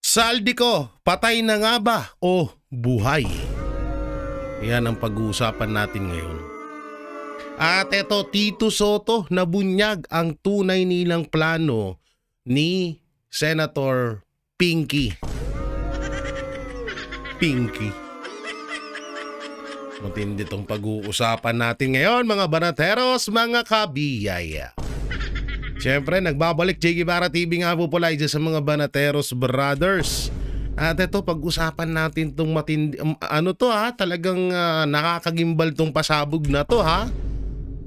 Saldico, patay na nga ba o buhay? Yan ang pag-uusapan natin ngayon. At eto, Tito Soto, nabunyag ang tunay nilang plano ni Senator Pinky. Pinky. Matindi tong pag-uusapan natin ngayon, mga banateros, mga kabiyaya. Siyempre, nagbabalik Jiggy Barra TV nga po pala sa mga Banateros Brothers. At ito, pag-usapan natin itong matindi, talagang nakakagimbal tong pasabog na to ha.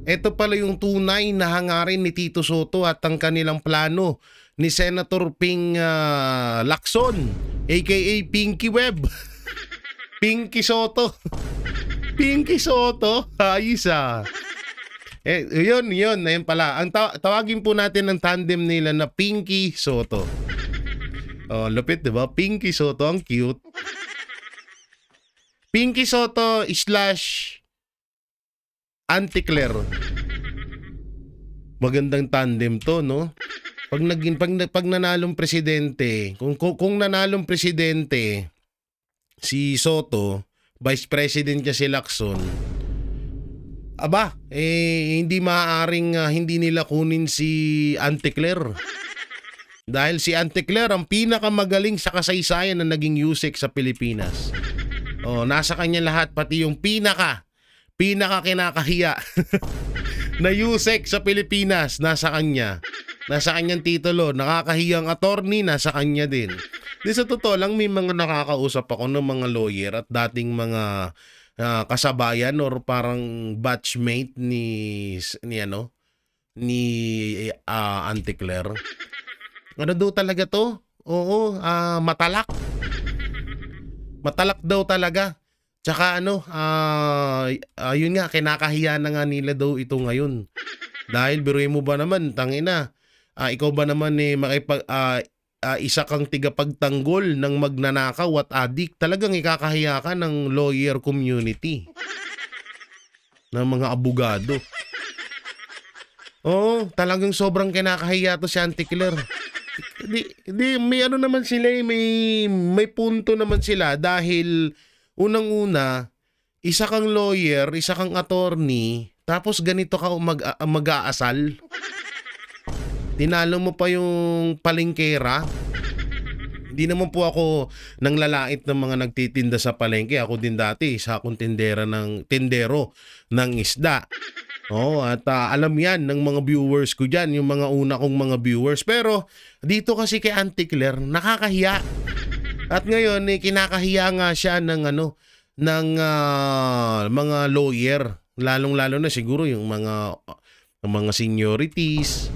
Ito pala yung tunay na hangarin ni Tito Soto at ang kanilang plano ni Senator Ping Lacson, aka Pinky Web. Pinky Soto. Pinky Soto, ayos ah. Yun pala. Ang tawagin po natin ng tandem nila na Pinky Soto. Oh, lupit 'di ba? Pinky Soto, ang cute. Pinky Soto / Auntie Claire. Magandang tandem 'to, no? Pag nanalong presidente, kung nanalong presidente si Soto, vice president niya si Lacson, hindi maaaring hindi nila kunin si Auntie Claire. Dahil si Auntie Claire ang pinakamagaling sa kasaysayan na naging USEC sa Pilipinas. Oh, nasa kanya lahat, pati yung pinaka kinakahiya na USEC sa Pilipinas, nasa kanya. Nasa kanyang titulo, nakakahiyang attorney, nasa kanya din. Di sa totoo lang, may mga nakakausap ako ng mga lawyer at dating mga kasabayan or parang batchmate ni Auntie Claire. Ano daw talaga to? Oo, matalak. Matalak daw talaga. Tsaka yun nga, kinakahiya na nga nila daw ito ngayon. Dahil biruin mo ba naman, tangina, ikaw ba naman isa kang tigapagtanggol ng magnanakaw at adik, talagang ikakahiya ka ng lawyer community, ng mga abogado. Oo, talagang sobrang kinakahiya to si Auntie Claire. May naman sila, may punto naman sila dahil unang-una, isa kang lawyer, isa kang attorney, tapos ganito ka mag-aasal. Tinalo mo pa yung palengkera. Hindi naman po ako nang lalait ng mga nagtitinda sa palengke. Ako din dati, isa akong tindero ng isda. At alam yan ng mga viewers ko dyan, yung mga una kong mga viewers. Pero dito kasi kay Auntie Claire, nakakahiya. At ngayon, kinakahiya nga siya ng mga lawyer. Lalong-lalo na siguro yung mga seniorities.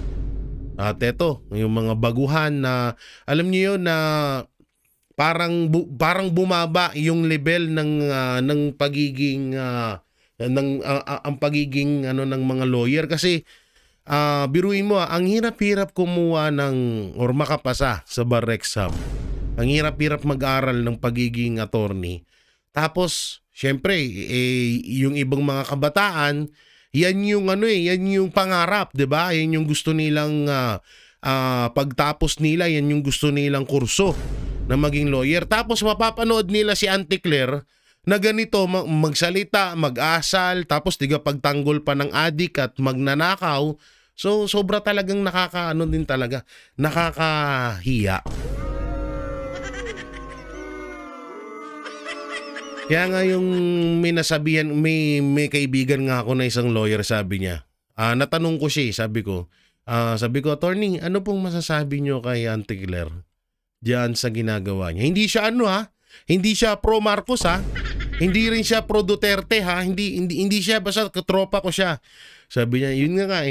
At eto, yung mga baguhan na, alam niyo yun, na parang bumaba yung level ng pagiging ang pagiging ng mga lawyer kasi biruin mo ang hirap-hirap kumuha or makapasa sa bar exam. Ang hirap-hirap mag-aral ng pagiging attorney. Tapos, syempre, yung ibang mga kabataan, yan yung pangarap, 'di ba? Yan yung gusto nilang pagtapos nila, yan yung gusto nilang kurso na maging lawyer. Tapos mapapanood nila si Auntie Claire na ganito magsalita, mag-asal, tapos pagtanggol pa ng adik at magnanakaw. So sobra talagang nakakahiya. Kaya nga yung may kaibigan nga ako na isang lawyer, sabi niya, natanong ko siya, sabi ko, attorney, ano pong masasabi niyo kay Auntie Claire diyan sa ginagawa niya? Hindi siya hindi siya pro Marcos ha, hindi rin siya pro Duterte ha, hindi siya, basta katropa ko siya. Sabi niya, yun nga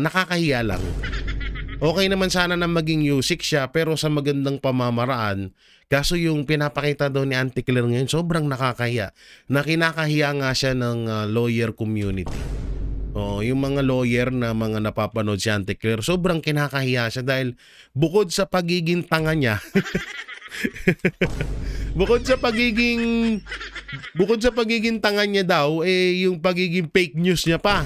nakakahiya lang. Okay naman sana na maging USEC siya, pero sa magandang pamamaraan. Kaso yung pinapakita daw ni Auntie Claire ngayon, sobrang nakakahiya. Kinakahiya nga siya ng lawyer community. Yung mga lawyer na mga napapanood si Auntie Claire, sobrang kinakahiya siya dahil bukod sa pagiging tanga niya, bukod sa pagiging tanga niya daw, yung pagiging fake news niya pa.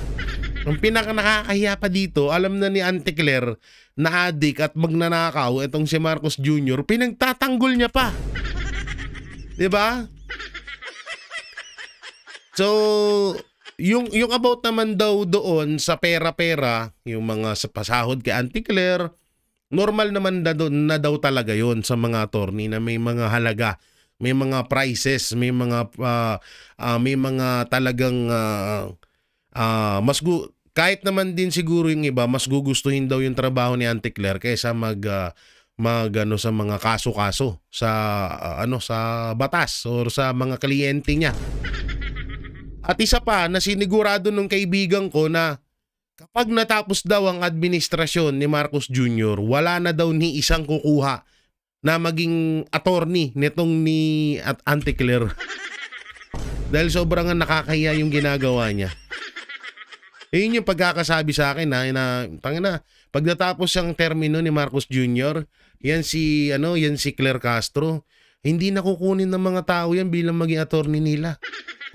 Ang pinaka nakakahiya pa dito, alam na ni Auntie Claire na adik at magnanakaw itong si Marcos Jr., pinagtatanggol niya pa. 'Di ba? So, yung about naman daw doon sa pera-pera, yung mga sa pasahod kay Auntie Claire, normal naman na daw talaga yon sa mga attorney na may mga halaga, may mga prices, may mga talagang kahit naman din siguro yung iba, mas gugustuhin daw yung trabaho ni Auntie Claire kaysa sa mga kaso-kaso sa sa batas or sa mga kliyente niya. At isa pa na sinigurado nung kaibigan ko na kapag natapos daw ang administrasyon ni Marcos Jr., wala na daw ni isang kukuha na maging attorney nitong ni Auntie Claire. Dahil sobrang nakakahiya yung ginagawa niya. Yun yung pagkakasabi sa akin na pag natapos ang termino ni Marcos Jr., yan si Claire Castro, hindi nakukunin ng mga tao yan bilang maging attorney nila.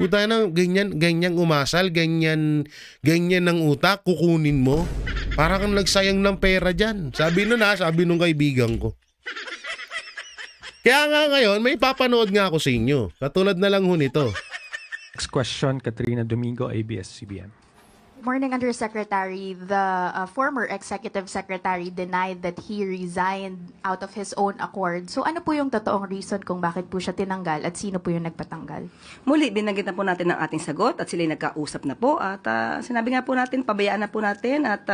Puta na, ganyan umasal, ganyan ng utak, kukunin mo. Para kang nagsayang ng pera dyan. Sabi nung kaibigan ko. Kaya nga ngayon, may papanood nga ako sa inyo. Katulad na lang ho nito. Next question, Katrina Domingo, ABS-CBN. Morning, Undersecretary. The former Executive Secretary denied that he resigned out of his own accord. So ano po yung totoong reason kung bakit po siya tinanggal at sino po yung nagpatanggal? Muli, binanggit na po natin ang ating sagot at sila'y nagkausap na po. At sinabi nga po natin, pabayaan na po natin at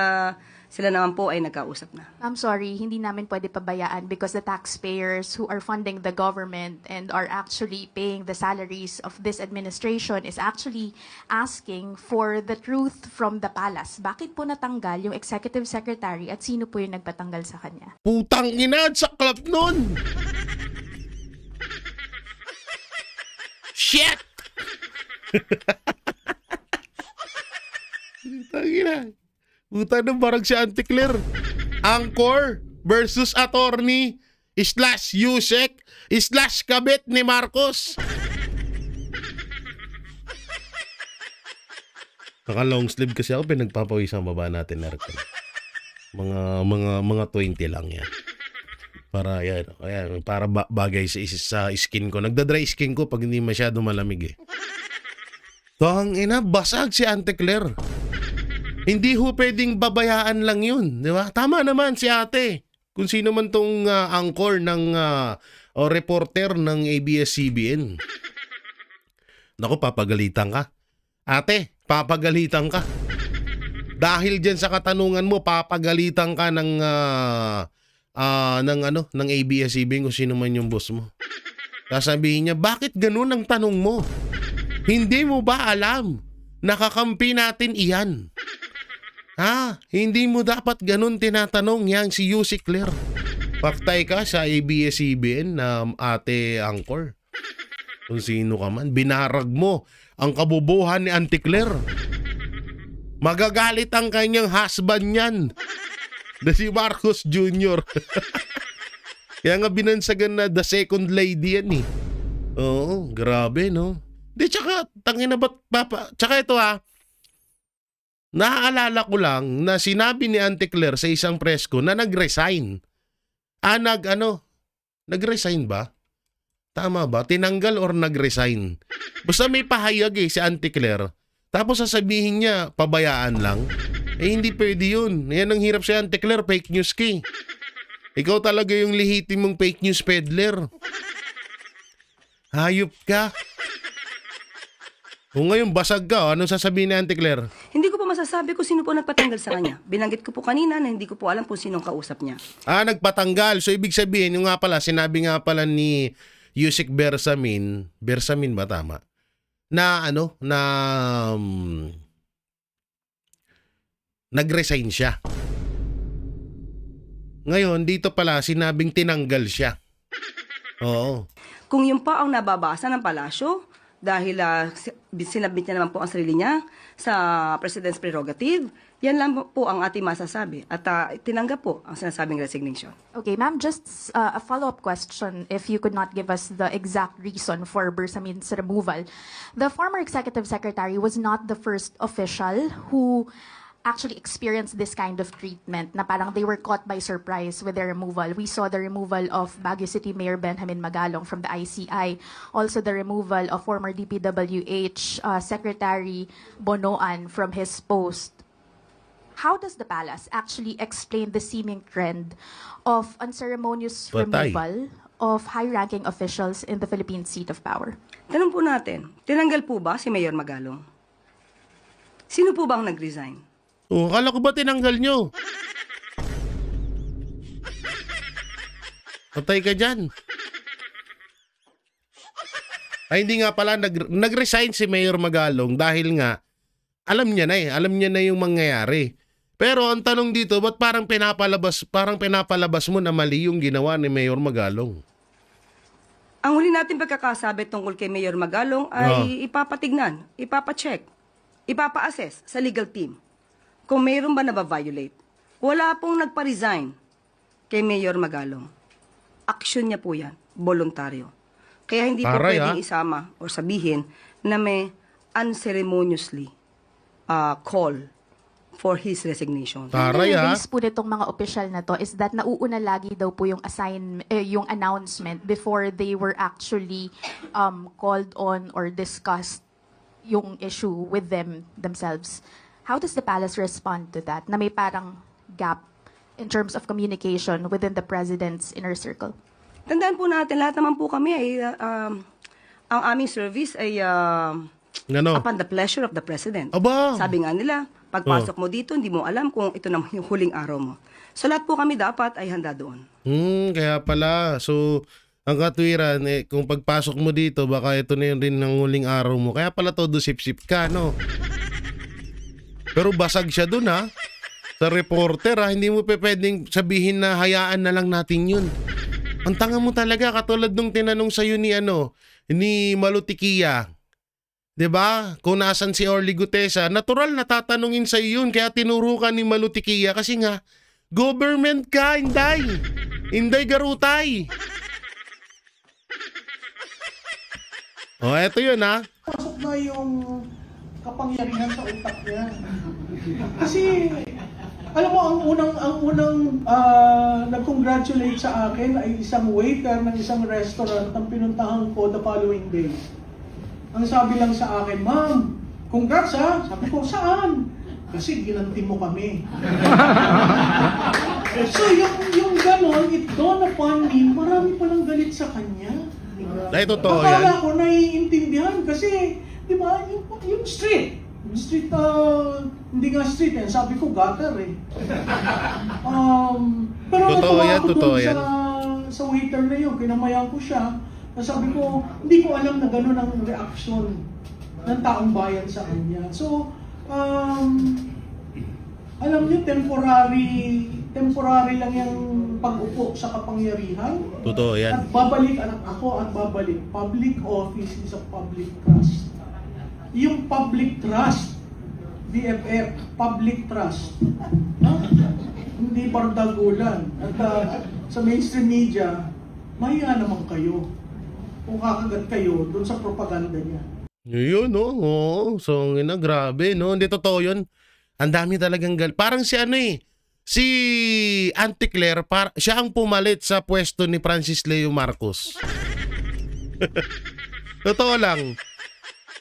sila naman po ay nagkausap na. I'm sorry, hindi namin pwede pabayaan because the taxpayers who are funding the government and are actually paying the salaries of this administration is actually asking for the truth from the palace. Bakit po natanggal yung executive secretary at sino po yung nagpatanggal sa kanya? Putang ina, sa club nun! Shit! Putang ina. Puta na parang si Auntie Claire. Angkor versus attorney / Yusek / kabit ni Marcos. Naka long sleeve kasi ako, pinagpapawisan baba natin na mga 20 lang yan. Para yan, para bagay sa skin ko. Nagda-dry skin ko pag hindi masyado malamig eh. Tang ina, basag si Auntie Claire. Hindi ho pwedeng babayaan lang yun, di ba? Tama naman si ate. Kung sino man tong anchor ng o reporter ng ABS-CBN. Naku, papagalitan ka. Ate, papagalitan ka. Dahil dyan sa katanungan mo, papagalitan ka ng ABS-CBN kung sino man yung boss mo. Sasabihin niya, bakit ganun ang tanong mo? Hindi mo ba alam? Nakakampi natin iyan. Hindi mo dapat ganun tinatanong yang si Yusek Claire. Paktay ka sa ABS-CBN na ate anchor. Kung sino ka man, binarag mo ang kabubuhan ni Auntie Claire. Magagalit ang kanyang husband niyan. Na si Marcos Jr. Kaya nga binansagan na the second lady yan eh. Oo, grabe no. Di tsaka, tangina ba't papa. Tsaka ito naaalala ko lang na sinabi ni Auntie Claire sa isang press ko na nag-resign. Nag-resign ba? Tama ba? Tinanggal or nag-resign? Basta may pahayag si Auntie Claire. Tapos sasabihin niya, pabayaan lang. Hindi pwede yun. Yan ang hirap si Auntie Claire, fake news ki. Ikaw talaga yung lihitim mong fake news peddler. Hayop ka. Kung ngayon basag ka, anong sasabihin ni Auntie Claire? Hindi ko po masasabi kung sino po nagpatanggal sa kanya. Binanggit ko po kanina na hindi ko po alam kung sinong kausap niya. Nagpatanggal. So ibig sabihin, yung nga pala, sinabi nga pala ni Yusek Bersamin ba tama? Na nag-resign siya. Ngayon, dito pala, sinabing tinanggal siya. Oo. Kung yun pa ang nababasa ng palasyo, dahil sinabit niya naman po ang sarili niya sa President's prerogative, yan lang po ang ating masasabi. At tinanggap po ang sinasabing resignation. Okay, ma'am, just a follow-up question if you could not give us the exact reason for Bersamin's removal. The former executive secretary was not the first official who actually experienced this kind of treatment na parang they were caught by surprise with their removal. We saw the removal of Baguio City Mayor Benjamin Magalong from the ICI, also the removal of former DPWH Secretary Bonoan from his post. How does the palace actually explain the seeming trend of unceremonious removal of high-ranking officials in the Philippine seat of power? Tanong po natin, tinanggal po ba si Mayor Magalong? Sino po ba ang nag-resign? Oh, akala ko ba tinanggal nyo? Patay ka dyan. Ay, hindi nga pala, nag-resign si Mayor Magalong dahil nga, alam niya na yung mangyayari. Pero ang tanong dito, ba't parang pinapalabas mo na mali yung ginawa ni Mayor Magalong? Ang huli natin pagkakasabi tungkol kay Mayor Magalong ay ipapatignan, ipapacheck, ipapa-assess sa legal team kung mayroon ba na-violate. Wala pong nagpa-resign kay Mayor Magalong. Action niya po yan, voluntaryo. Kaya hindi po pwedeng isama o sabihin na may unceremoniously call for his resignation. Taray, yung base po nitong mga opisyal na to is that nauuna lagi daw po yung yung announcement before they were actually called on or discussed yung issue with themselves. How does the palace respond to that? Na may parang gap in terms of communication within the president's inner circle? Tandaan po natin, lahat naman po kami ay, ang aming service ay upon the pleasure of the president. Aba! Sabi nga nila, pagpasok mo dito, hindi mo alam kung ito naman yung huling araw mo. So lahat po kami dapat ay handa doon. Kaya pala. So, ang katwiran, kung pagpasok mo dito, baka ito na yun rin ng huling araw mo. Kaya pala todo sip-sip ka, no? Pero basag siya dun, ha? Sa reporter, ha? Hindi mo pwedeng sabihin na hayaan na lang natin yun. Ang tanga mo talaga, katulad nung tinanong sa'yo ni Malutikia. 'Di ba? Kung nasan si Orly Gutesa, natural na tatanungin sa yun, kaya tinuro ka ni Malutikia kasi nga government ka, Inday. Inday Garutay. Oh, eto yun, ha. Pasok na yung kapangyarihan sa utak niya. Kasi alam mo, ang unang nag-congratulate sa akin ay isang waiter ng isang restaurant ang pinuntahan ko the following day. Ang sabi lang sa akin, "Ma'am, congrats ha." Sabi ko, "Saan?" "Kasi ginanti mo kami." So yung ganon, it dawned upon me, marami palang galit sa kanya. Ay, totoo yan. Akala ko naiintindihan kasi, di ba, yung street, hindi nga street yan, sabi ko gutter eh. Pero totoo yan, ako totoo doon yan. sa waiter na yun, kinamayan ko siya, sabi ko, hindi ko alam na gano'n ang reaksyon ng taong bayan sa kanya. So, alam niyo, temporary lang yung pag-upo sa kapangyarihan. Totoo yan. At babalik, babalik. Public office is a public trust. Yung public trust, BFF, public trust, hindi bardagulan. At sa mainstream media, mahiya naman kayo kung kakagat kayo dun sa propaganda niya. Yun, no? Oo. So, grabe, no? Hindi totoo yun. Ang dami talagang parang si Auntie Claire, siya ang pumalit sa pwesto ni Francis Leo Marcos. Totoo lang.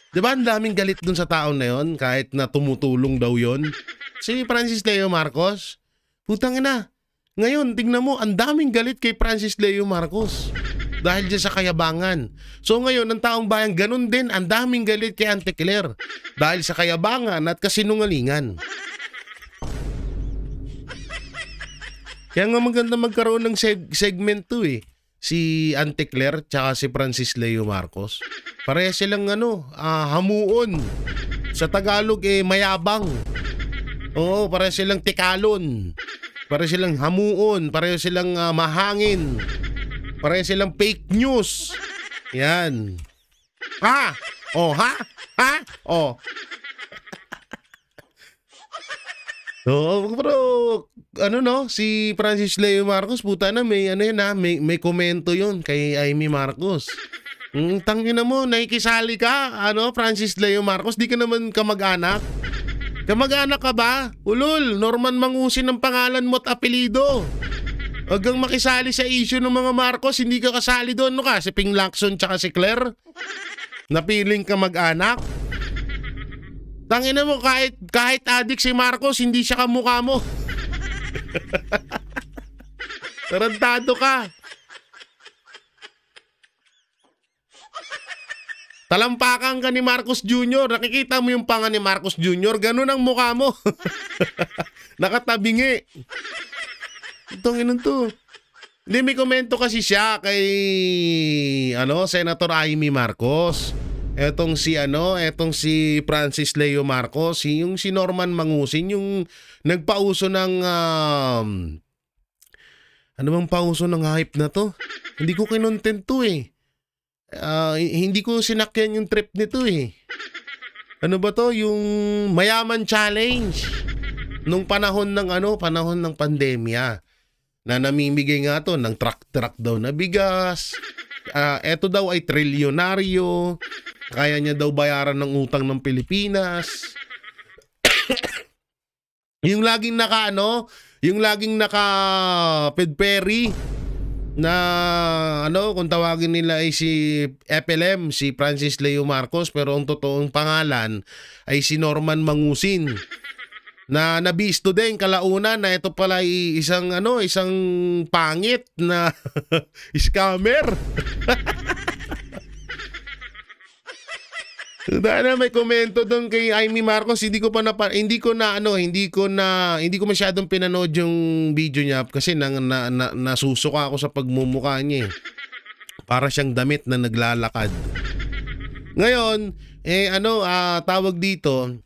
Di ba ang daming galit dun sa taon na yun, kahit na tumutulong daw yun? Si Francis Leo Marcos, putang ina. Ngayon, tingnan mo, ang daming galit kay Francis Leo Marcos. Dahil dyan sa kayabangan. So ngayon, ang taong bayan, ganun din, ang daming galit kay Auntie Claire. Dahil sa kayabangan at kasinungalingan. Kaya nga maganda magkaroon ng segment 2 eh. Si Auntie Claire tsaka si Francis Leo Marcos. Pareha silang hamuon. Sa Tagalog mayabang. Oo, pareha silang tikalon. Pareha silang hamuon. Pareha silang mahangin. Pareha silang fake news. Yan. Ha? Oh, ha? Ha? Oh. So, pero si Francis Leo Marcos, puta na may komento 'yon kay Amy Marcos. Tangina mo, nakikisali ka, Francis Leo Marcos, di ka naman kamag-anak. Kamag-anak ka ba? Ulol, Norman Mangusin ang pangalan mo at apelido. Huwag kang makisali sa issue ng mga Marcos, hindi ka kasali doon. Ano ka? Si Ping Lacson tsaka si Claire? Napiling ka mag-anak? Tangina mo, kahit adik si Marcos, hindi siya kamukha mo. Tarantado ka. Talampakan ka ni Marcos Jr. Nakikita mo yung panga ni Marcos Jr. Ganun ang mukha mo. Nakatabingi. Itong inon to. Hindi, may komento kasi siya kay Senator Amy Marcos. Etong si Francis Leo Marcos, yung si Norman Mangusin, yung nagpauso ng ano bang pauso ng hype na to? Hindi ko kinontent to eh. Hindi ko sinakyan yung trip nito eh. Ano ba to? Yung Mayaman Challenge. Nung panahon ng pandemya. Na namimigay nga to ng truck daw na bigas. Eto daw ay trilyonaryo. Kaya niya daw bayaran ng utang ng Pilipinas. Yung laging naka pedperi na kung tawagin nila ay si FLM, si Francis Leo Marcos, pero ang totoong pangalan ay si Norman Mangusin. Na nabisto din kalaunan na ito pala ay isang pangit na scammer. Dahil may komento doon kay Amy Marcos, hindi ko masyadong pinanood yung video niya kasi nasusuka ako sa pagmumukha niya. Para siyang damit na naglalakad. Ngayon, tawag dito,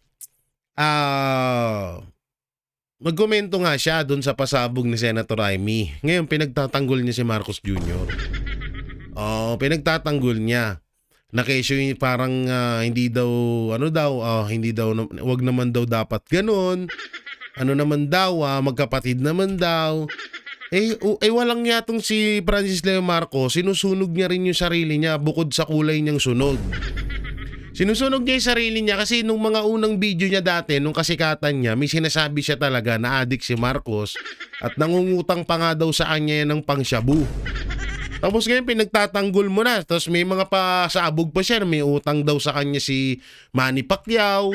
magkomento nga siya doon sa pasabog ni Senator Amy. Ngayon, pinagtatanggol niya si Marcos Jr. Pinagtatanggol niya. Na kesyo parang hindi daw, wag naman daw dapat ganun. Magkapatid naman daw. Walang yatong si Francis Leo Marcos, sinusunog niya rin yung sarili niya bukod sa kulay niyang sunog. Sinusunog niya yung sarili niya kasi nung mga unang video niya dati, nung kasikatan niya, may sinasabi siya talaga na adik si Marcos at nangungutang pa nga daw sa kanya yan ng pangshabu. Tapos ngayon pinagtatanggol mo na. Tapos may mga pasabog pa siya. May utang daw sa kanya si Manny Pacquiao.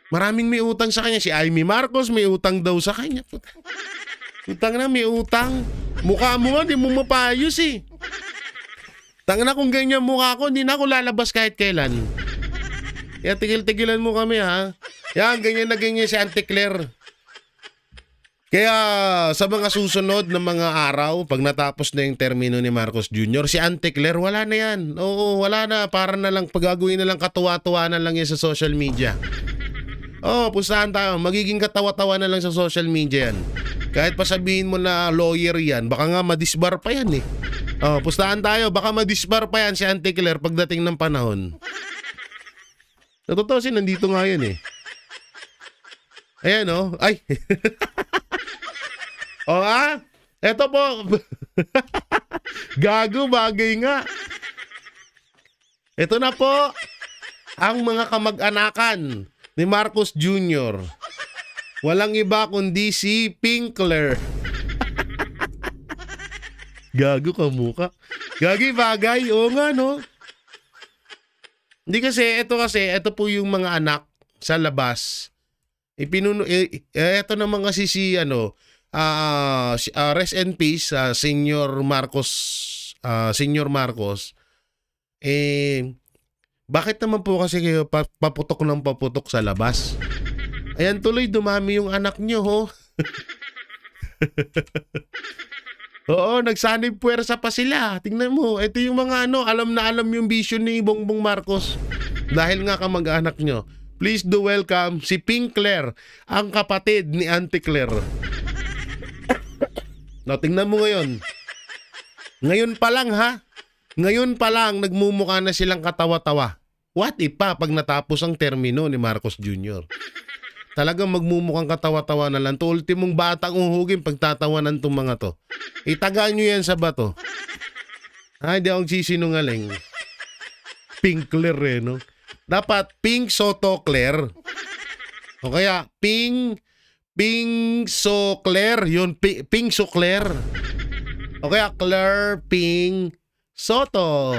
Maraming may utang sa kanya. Si Amy Marcos may utang daw sa kanya. Utang na, may utang. Mukha mo nga, di mo mapayos eh. Tanga na, kung ganyan mukha ko, hindi na ako lalabas kahit kailan. Kaya tigil-tigilan mo kami ha. Yan, ganyan na ganyan si Auntie Claire. Kaya sa mga susunod na mga araw, pag natapos na yung termino ni Marcos Jr., si Auntie Claire, wala na yan. Oo, wala na. Para na lang, pagagawin na lang katuwa-tuwanan lang yan sa social media. Pustahan tayo. Magiging katawa-tawa na lang sa social media yan. Kahit pa sabihin mo na lawyer yan, baka nga madisbar pa yan eh. Pustahan tayo. Baka madisbar pa yan si Auntie Claire pagdating ng panahon. Sa totoo nandito nga yan eh. Ayan Ay. Eto po. Gago, bagay nga. Ito na po ang mga kamag-anakan ni Marcos Jr. Walang iba kundi si Pinkler. Gago ka mukha. Gagi, bagay. Oo nga, no? Hindi kasi, ito po yung mga anak sa labas. Ito naman kasi rest in peace, Senior Marcos. Bakit naman po kasi kayo paputok ng paputok sa labas? Ayan, tuloy dumami yung anak nyo, ho. Oo, nagsanib puwersa pa sila. Tingnan mo, ito yung mga alam na alam yung vision ni Bongbong Marcos. Dahil nga kamag-anak nyo. Please do welcome si Pink Claire, ang kapatid ni Auntie Claire. Tingnan mo ngayon. Ngayon pa lang ha. Ngayon pa lang nagmumukha na silang katawa-tawa. What if pag natapos ang termino ni Marcos Jr.? Talagang magmumukhang katawa-tawa na lang. To ultimong batang uhugin pagtatawanan tong mga to. Itagaan nyo yan sa bato. Hindi akong sisinungaling. Pink Claire no? Dapat Pink Soto Claire. O kaya, Ping Socler. Yun, Ping Socler. O kaya, Claire Ping Soto.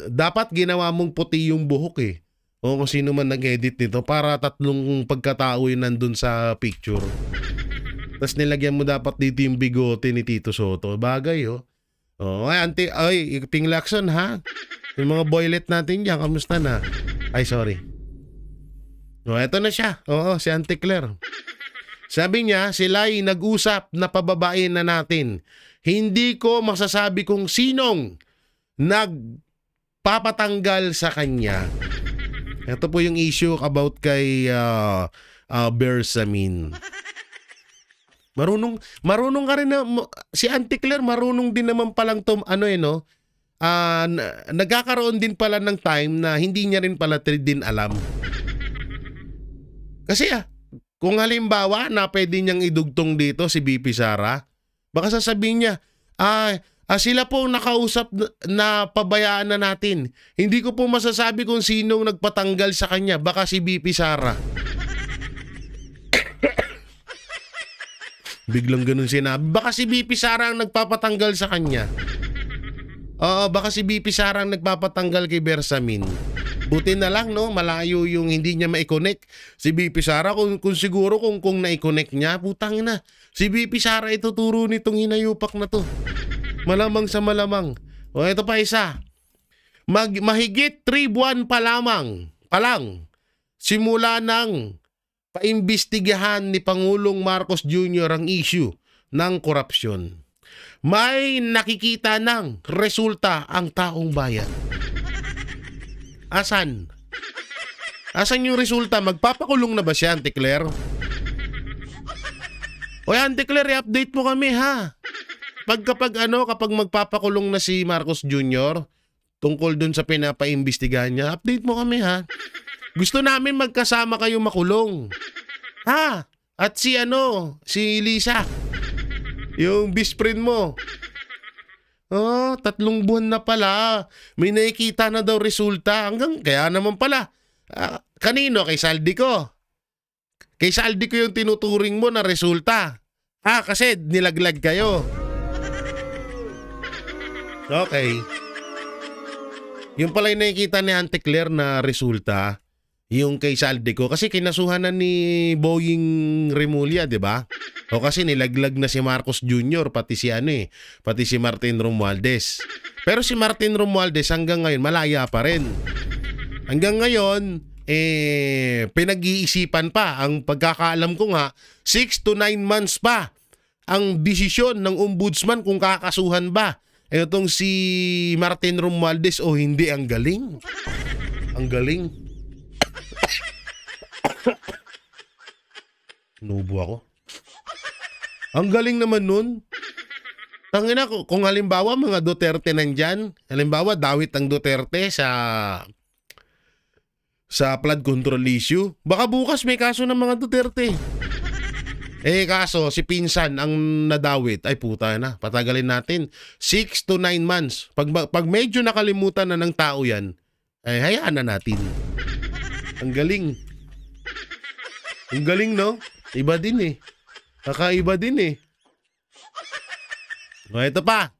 Dapat ginawa mong puti yung buhok eh. O kung sino man nag-edit nito para 3 pagkatao yun nandun sa picture. Tapos nilagyan mo dapat dito yung bigote ni Tito Soto. Bagay oh. Ay, Ping Lacson ha? Yung mga boylet natin dyan, kamusta na? Ay, sorry. Eto na siya. Oo, si Auntie Claire. Sabi niya, sila ay nag-usap na pababain na natin. Hindi ko masasabi kung sinong nagpapatanggal sa kanya. Ito po yung issue about kay Bersamin. Marunong ka rin na, si Auntie Claire marunong din naman palang nagkakaroon din pala ng time na hindi niya rin pala din alam. Kasi kung halimbawa na pwede niyang idugtong dito si BP Sara, baka sasabihin niya, sila po nakausap na pabayaan na natin. Hindi ko po masasabi kung sinong nagpatanggal sa kanya. Baka si BP Sara. Biglang ganun sinabi. Baka si BP Sara ang nagpapatanggal sa kanya. Oo, baka si BP Sara ang nagpapatanggal kay Bersamin. Buti na lang, no? Malayo yung hindi niya ma-connect. Si BP Sara, kung siguro kung na-connect niya, putang ina. Si BP Sara ituturo nitong hinayupak na to. Malamang sa malamang. O ito pa isa. Mahigit 3 buwan pa lang. Simula ng paimbestigahan ni Pangulong Marcos Jr. ang issue ng korupsyon. May nakikita ng resulta ang taong bayan. Asan? Asan yung resulta? Magpapakulong na ba siya, Auntie Claire? O Auntie Claire, i-update mo kami ha. Kapag magpapakulong na si Marcos Jr. tungkol dun sa pinapaimbestigahan niya, update mo kami ha. Gusto namin magkasama kayo makulong. Ha? At si Lisa. Yung best friend mo. 3 buwan na pala. May nakikita na daw resulta. Kaya naman pala. Kanino? Kay Saldi ko. Kay Saldi ko yung tinuturing mo na resulta. Kasi nilaglag kayo. Okay. Yung pala yung nakikita ni Auntie Claire na resulta, yung kay Saldi ko. Kasi kinasuhan na ni Boying Remulla, di ba? O kasi nilaglag na si Marcos Jr. pati si Martin Romualdez. Pero si Martin Romualdez hanggang ngayon malaya pa rin. Hanggang ngayon pinag-iisipan pa. Ang pagkakaalam ko nga 6 to 9 months pa ang desisyon ng ombudsman kung kakasuhan ba itong si Martin Romualdez o hindi. Ang galing. Ang galing. Nubo ako. Ang galing naman nun. Tangina, kung halimbawa mga Duterte nandyan, halimbawa dawit ang Duterte sa flood control issue, baka bukas may kaso ng mga Duterte. Kaso si pinsan ang nadawit, ay puta na, patagalin natin 6 to 9 months. Pag medyo nakalimutan na ng tao yan, ay hayaan na natin. Ang galing. Ang galing, no? Iba din eh. Kakaiba din eh. Ito pa.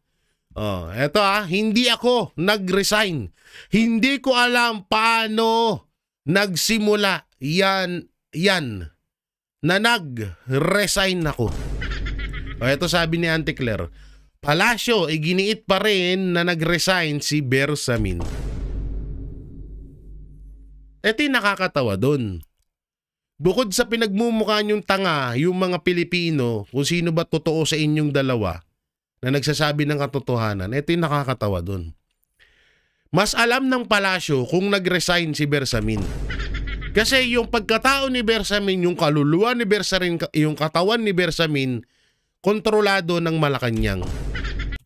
Ito hindi ako nag-resign. Hindi ko alam paano nagsimula yan na nag-resign ako. Ito sabi ni Auntie Claire, Palasyo, giniit pa rin na nag-resign si Bersamin. Ito yung nakakatawa dun. Bukod sa pinagmumukha niyong tanga, yung mga Pilipino, kung sino ba totoo sa inyong dalawa na nagsasabi ng katotohanan, ito yung nakakatawa dun. Mas alam ng Palasyo kung nag-resign si Bersamin. Kasi yung pagkatao ni Bersamin, yung kaluluwa ni Bersamin, yung katawan ni Bersamin, kontrolado ng Malacanang.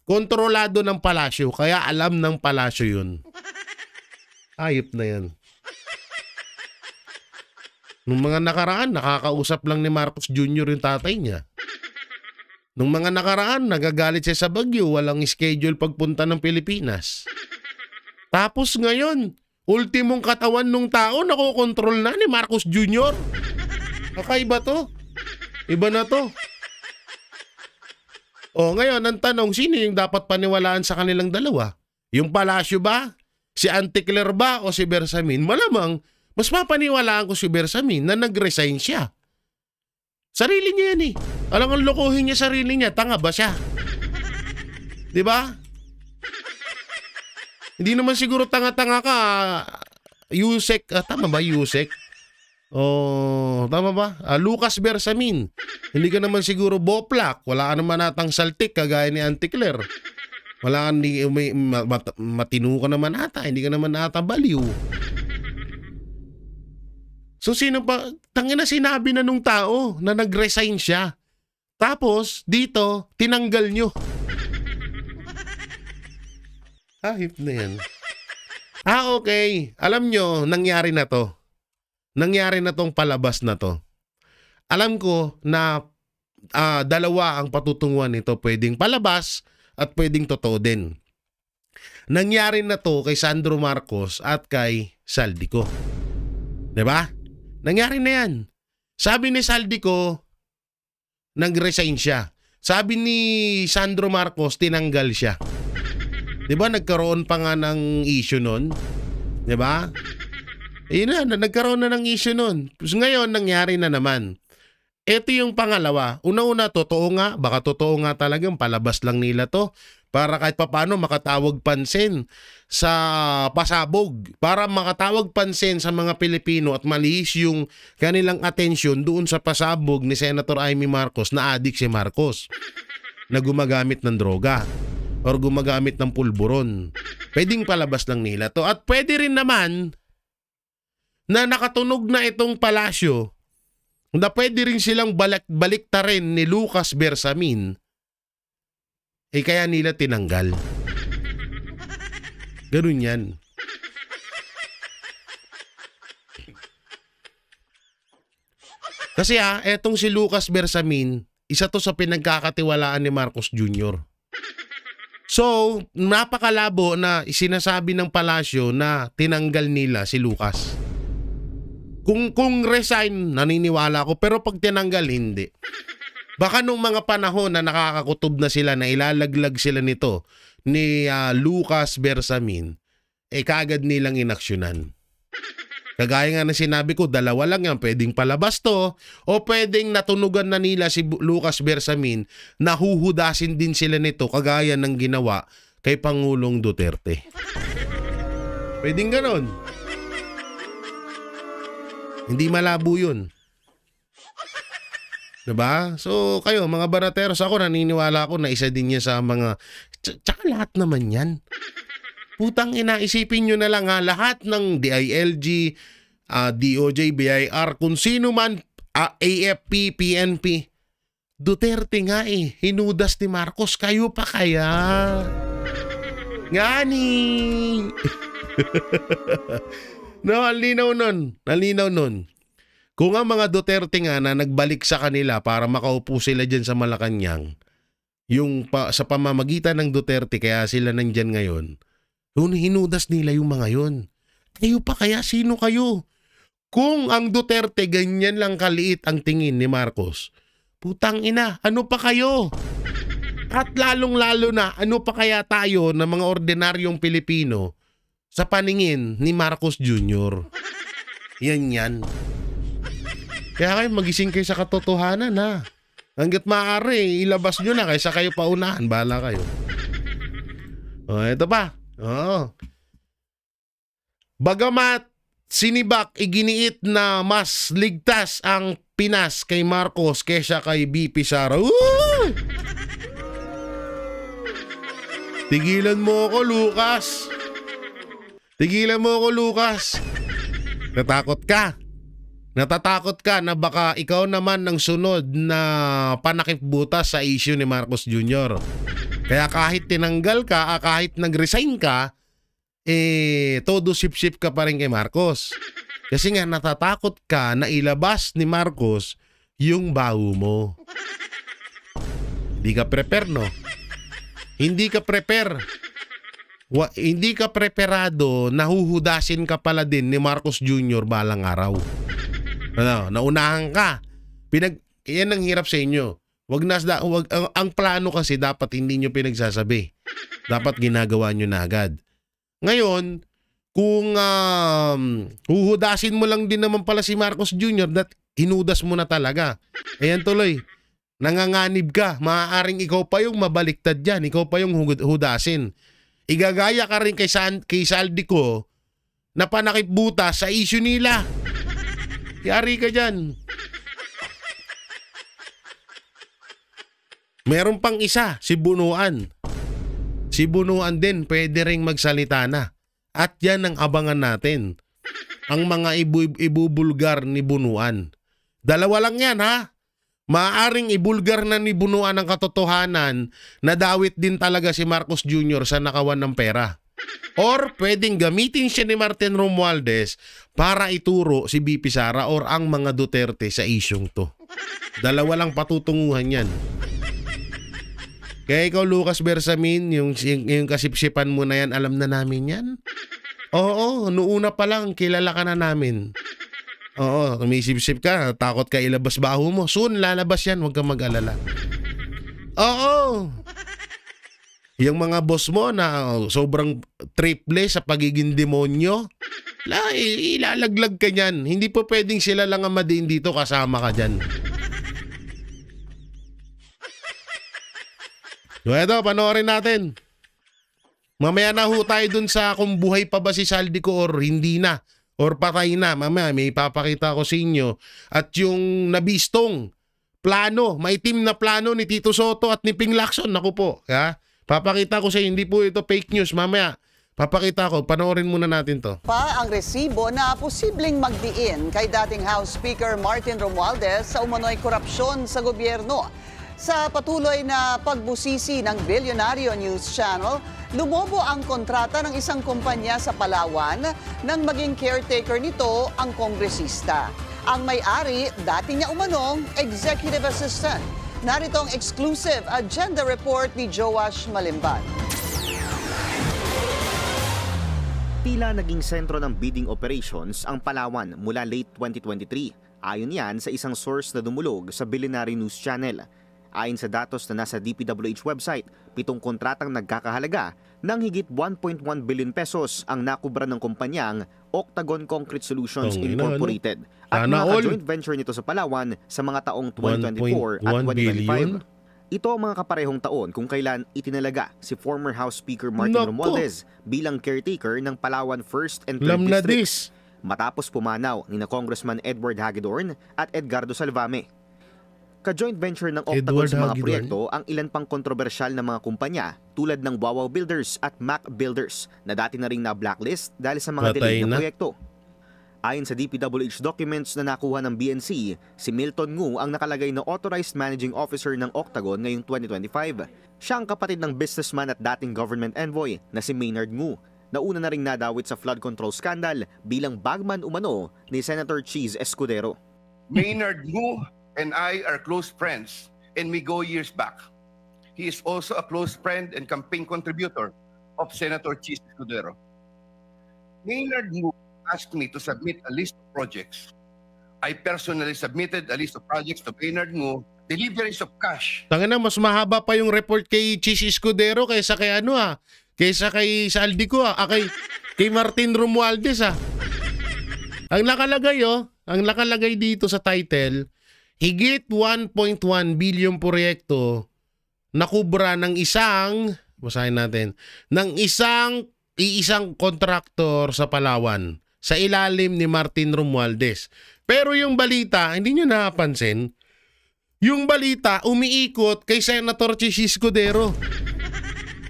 Kontrolado ng Palasyo, kaya alam ng Palasyo yun. Ayop na yan. Nung mga nakaraan, nakakausap lang ni Marcos Jr. yung tatay niya. Nung mga nakaraan, nagagalit siya sa Baguio, walang schedule pagpunta ng Pilipinas. Tapos ngayon, ultimong katawan nung tao nakokontrol na ni Marcos Jr. Kakaiba to. Iba na to. O ngayon, ang tanong, sino yung dapat paniwalaan sa kanilang dalawa? Yung Palacio ba? Si Anticler ba? O si Bersamin? Malamang, mas mapaniwalaan ko si Bersamin na nag-resign siya. Sarili niya yan eh. Alang ang lokohin niya sarili niya, tanga ba siya? Diba? Hindi naman siguro tanga-tanga ka. Yusek, tama ba Yusek? Tama ba? Lucas Bersamin. Hindi ka naman siguro boplak. Wala ka naman atang saltik kagaya ni Anticler. Wala ka, matino ka naman ata. Hindi ka naman ata baliw. So sino pa? Tangina, sinabi na nung tao na nag-resign siya. Tapos dito, tinanggal nyo. Hip na yan. Okay. Alam nyo, nangyari na to. Nangyari na tong palabas na to. Alam ko na dalawa ang patutunguhan nito. Pwedeng palabas at pwedeng totoo din. Nangyari na to kay Sandro Marcos at kay Saldico. Diba? Nangyari na yan. Sabi ni Saldico, nag-resign siya. Sabi ni Sandro Marcos, tinanggal siya. Diba? Nagkaroon pa nga ng issue nun. Diba? Ayun na, nagkaroon na ng issue nun. Ngayon, nangyari na naman. Ito yung pangalawa. Una-una, totoo nga. Baka totoo nga talagang palabas lang nila to. Para kahit papano makatawag pansin sa pasabog. Para makatawag pansin sa mga Pilipino at malihis yung kanilang atensyon doon sa pasabog ni Senator Amy Marcos na adik si Marcos. Na gumagamit ng droga. Or gumagamit ng pulburon. Pwedeng palabas lang nila to. At pwede rin naman na nakatunog na itong Palacio na pwede rin silang baliktarin ni Lucas Bersamin, kaya nila tinanggal. Ganun yan. Kasi etong si Lucas Bersamin, isa to sa pinagkakatiwalaan ni Marcos Jr. So, napakalabo na sinasabi ng Palacio na tinanggal nila si Lucas. Kung resign, naniniwala ko. Pero pag tinanggal, hindi. Baka nung mga panahon na nakakakutob na sila, na ilalaglag sila nito, ni Lucas Bersamin, kaagad nilang inaksyonan. Kagaya nga na sinabi ko, dalawa lang yan. Pwedeng palabas to, o pwedeng natunugan na nila si Lucas Bersamin, nahuhudasin din sila nito, kagaya ng ginawa kay Pangulong Duterte. Pwedeng ganon. Hindi malabo yun. Diba? So, kayo, mga barateros, ako naniniwala ako na isa din niya sa mga... Tsaka lahat naman yan. Putang ina, isipin nyo na lang lahat ng DILG, DOJ, BIR, kung sino man, AFP, PNP, Duterte nga hinudas ni Marcos, kayo pa kaya? Ngani! No, alinaw nun. Kung ang mga Duterte nga na nagbalik sa kanila para makaupo sila dyan sa Malacanang, sa pamamagitan ng Duterte kaya sila nandyan ngayon, hinudas nila yung mga yun. Kayo pa kaya? Sino kayo? Kung ang Duterte ganyan lang kaliit ang tingin ni Marcos, putang ina, ano pa kayo? At lalong-lalo na, ano pa kaya tayo na mga ordinaryong Pilipino sa paningin ni Marcos Jr.? Yan. Kaya kayo magising kayo sa katotohanan ha. Hanggat maaari, ilabas nyo na kaysa kayo paunahan. Bahala kayo. Ito pa. Bagamat sinibak iginiit na mas ligtas ang Pinas kay Marcos kaysa kay BP Sara. Tigilan mo ako, Lucas. Natatakot ka na baka ikaw naman ng sunod na panakipbutas sa issue ni Marcos Jr. Kaya kahit tinanggal ka, kahit nag-resign ka, todo sip-sip ka pa rin kay Marcos. Kasi nga natatakot ka na ilabas ni Marcos yung baho mo. Hindi ka prepare, no? Hindi ka prepare. hindi ka preparado, nahuhudasin ka pala din ni Marcos Jr. balang araw. Ano, naunahan ka. Yan ang hirap sa inyo. Ang plano kasi dapat hindi nyo pinagsasabi. Dapat ginagawa nyo na agad. Ngayon, kung huhudasin mo lang din naman pala si Marcos Jr., hinudas mo na talaga. Ayan tuloy. Nanganganib ka. Maaaring ikaw pa yung mabaliktad dyan. Ikaw pa yung hudasin. Igagaya ka rin kay Saldico na panakip butas sa issue nila. Yari ka dyan. Meron pang isa, si Bunuan. Si Bunuan din pwede ring magsalita na. At yan ang abangan natin. Ang mga ibubulgar ni Bunuan. Dalawa lang yan ha. Maaaring ibulgar na ni Bunuan ang katotohanan na dawit din talaga si Marcos Jr. sa nakawan ng pera. Or pwedeng gamitin siya ni Martin Romualdez para ituro si BP Sara or ang mga Duterte sa isyong to. Dalawa lang patutunguhan yan. Kaya ikaw, Lucas Bersamin, yung kasipsipan mo na yan, alam na namin yan? Oo, noona pa lang, kilala ka na namin. Oo, kumisip-sip ka, takot ka ilabas baho mo. Soon, lalabas yan, huwag kang mag-alala. Oo. Yung mga boss mo na sobrang triple sa pagiging demonyo, ilalaglag ka niyan. Hindi po pwedeng sila lang ang madiin dito, kasama ka dyan. So eto, panoorin natin. Mamaya na ho tayo dun sa kung buhay pa ba si Saldico or hindi na. Or patay na. Mamaya may ipapakita ko sa inyo. At yung nabistong plano, maitim na plano ni Tito Soto at ni Ping Lacson. Naku po. Ha? Papakita ko sa inyo. Hindi po ito fake news. Mamaya, papakita ko. Panoorin muna natin to. Pa ang resibo na posibleng magdiin kay dating House Speaker Martin Romualdez sa umano'y korupsyon sa gobyerno. Sa patuloy na pagbusisi ng Bilyonaryo News Channel, lumobo ang kontrata ng isang kumpanya sa Palawan nang maging caretaker nito ang kongresista. Ang may-ari, dati niya umanong executive assistant. Narito ang exclusive agenda report ni Joash Malimban. Tila naging sentro ng bidding operations ang Palawan mula late 2023. Ayon yan sa isang source na dumulog sa Bilyonaryo News Channel. Ayon sa datos na nasa DPWH website, 7 kontratang nagkakahalaga ng higit 1.1 billion pesos ang nakubra ng kumpanyang Octagon Concrete Solutions Incorporated at mga joint venture nito sa Palawan sa mga taong 2024 at 2025. Ito ang mga kaparehong taon kung kailan itinalaga si former House Speaker Martin Romualdez bilang caretaker ng Palawan 1st and 3rd District matapos pumanaw ni Congressman Edward Hagedorn at Edgardo Salvame. Ka-joint venture ng Octagon sa mga proyekto ang ilan pang kontrobersyal na mga kumpanya tulad ng Wawaw Builders at Mac Builders na dati na ring na-blacklist dahil sa mga delayed na proyekto. Ayon sa DPWH documents na nakuha ng BNC, si Milton Ngu ang nakalagay na Authorized Managing Officer ng Octagon ngayong 2025. Siya ang kapatid ng businessman at dating government envoy na si Maynard Ngu, na una na ring nadawit sa flood control scandal bilang bagman umano ni Senator Cheese Escudero. Maynard Ngu and I are close friends and we go years back. He is also a close friend and campaign contributor of Senator Cheese Escudero. Maynard Ngu asked me to submit a list of projects. I personally submitted a list of projects to Maynard Ngu, deliveries of cash. Tangina, mas mahaba pa yung report kay Cheese Escudero kaysa kay kaysa kay Saldico kay Martin Romualdez Ang nakalagay dito sa title, higit 1.1 billion proyekto nakubra ng isang iisang kontraktor sa Palawan sa ilalim ni Martin Romualdez. Pero yung balita, hindi nyo napansin, yung balita umiikot kay Senator Cheese Escudero.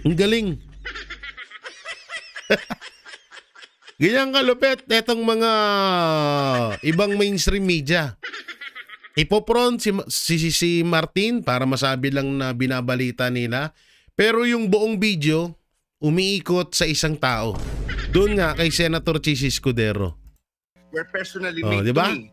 Ang galing. Ganyan kalupit etong mga ibang mainstream media. Ipopront si Martin para masabi lang na binabalita nila. Pero yung buong video, umiikot sa isang tao. Doon nga kay Senator Cheese Escudero. Were personally made diba? to me.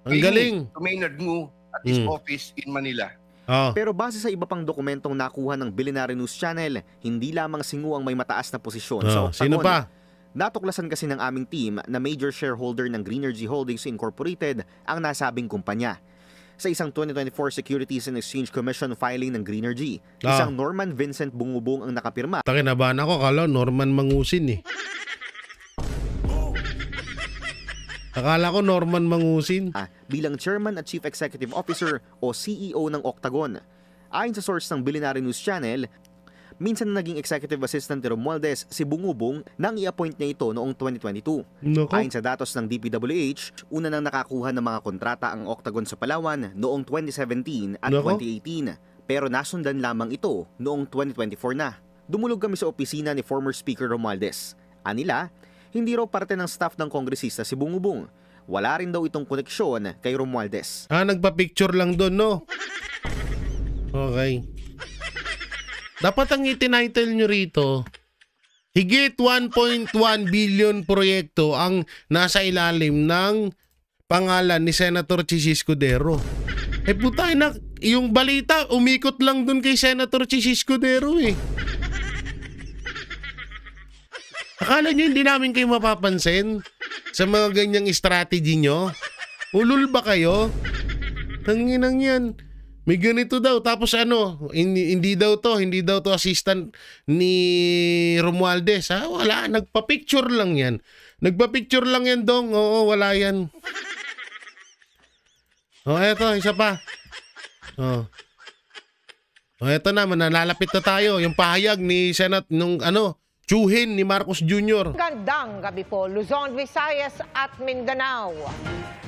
Ang galing. To Maynard Ngu at his office in Manila. Oh. Pero base sa iba pang dokumentong nakuha ng Billionaire News Channel, hindi lamang Singu ang may mataas na posisyon sa Octagon. Sino pa? Natuklasan kasi ng aming team na major shareholder ng Greenergy Holdings Incorporated ang nasabing kumpanya. Sa isang 2024 Securities and Exchange Commission filing ng Greenergy, isang Norman Vincent Bungubong ang nakapirma. Takinabahan ako, kala Norman Mangusin eh. Akala ko Norman Mangusin. Bilang Chairman at Chief Executive Officer o CEO ng Octagon. Ayon sa source ng Billionaire News Channel, minsan na naging Executive Assistant ni Romualdez si Bungubong nang i-appoint niya ito noong 2022. Nako. Ayon sa datos ng DPWH, una nang nakakuha ng mga kontrata ang Octagon sa Palawan noong 2017 at 2018. Pero nasundan lamang ito noong 2024 na. Dumulog kami sa opisina ni former Speaker Romualdez. Anila, hindi raw parte ng staff ng kongresista si Bungubong. Wala rin daw itong koneksyon kay Romualdez. Nagpa-picture lang doon, no? Okay. Dapat ang itinitle nyo rito, higit 1.1 billion proyekto ang nasa ilalim ng pangalan ni Senator Chis Escudero. Putay na, yung balita, umikot lang doon kay Senator Chis Escudero eh. Akala nyo hindi namin kayo mapapansin sa mga ganyang strategy nyo? Ulul ba kayo? Tanginang yan. May ganito daw. Tapos hindi daw to assistant ni Romualdez. Wala. Nagpa-picture lang yan. Nagpa-picture lang yan, Dong. Oo, wala yan. Eto, isa pa. Eto na, nalalapit na tayo. Yung pahayag ni Senate nung tsuhin ni Marcos Jr. Gandang gabi po, Luzon, Visayas at Mindanao.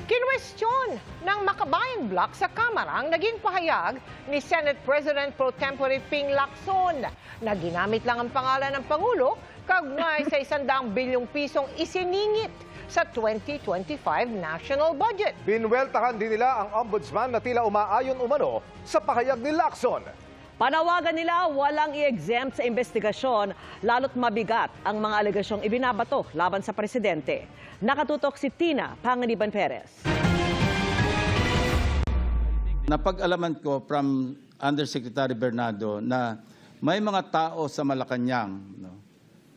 Kinwestiyon ng Makabayan Bloc sa Kamara ang naging pahayag ni Senate President Pro Tempore Ping Lacson na ginamit lang ang pangalan ng Pangulo kaugnay sa 100 bilyong pisong isiningit sa 2025 national budget. Binweltahan din nila ang ombudsman na tila umaayon umano sa pahayag ni Lacson. Panawagan nila walang i-exempt sa investigasyon lalo't mabigat ang mga alegasyong ibinabato laban sa presidente. Nakatutok si Tina Panganiban Perez. Napag-alaman ko from Undersecretary Bernardo na may mga tao sa Malacanang,